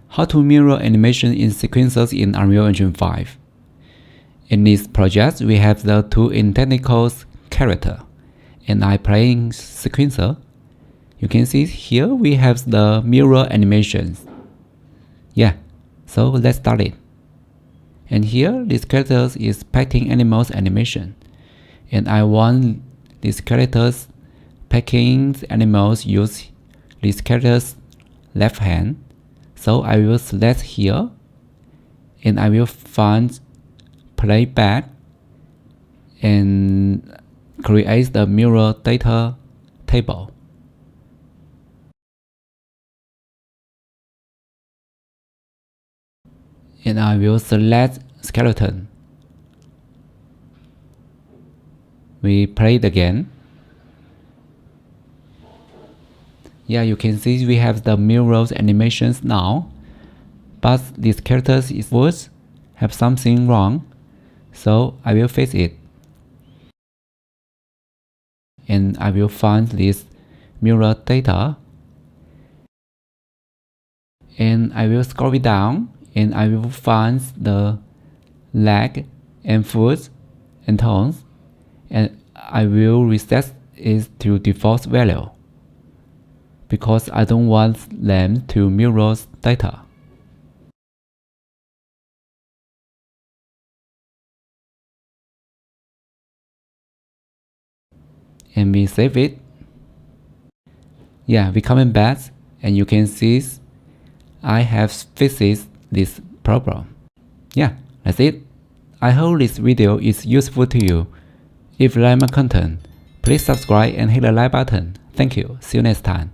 how to mirror animation in sequencers in Unreal Engine 5. In this project, we have the two in technical character, and I playing sequencer. You can see here we have the mirror animations. Yeah, so let's start it. And here this character is packing animals animation, and I want this character's packing animals use this character's left hand. So I will select here, and I will find playback and create the mirror data table. And I will select skeleton. We play it again. Yeah, you can see we have the mirrors animations now, but this characters is worse, have something wrong, so I will fix it. And I will find this mirror data, and I will scroll it down, and I will find the leg and foot and tones, and I will reset it to default value because I don't want them to mirror data. And we save it. Yeah, we coming back, and you can see I have fixed this problem. Yeah, that's it. I hope this video is useful to you. If you like my content, please subscribe and hit the like button. Thank you. See you next time.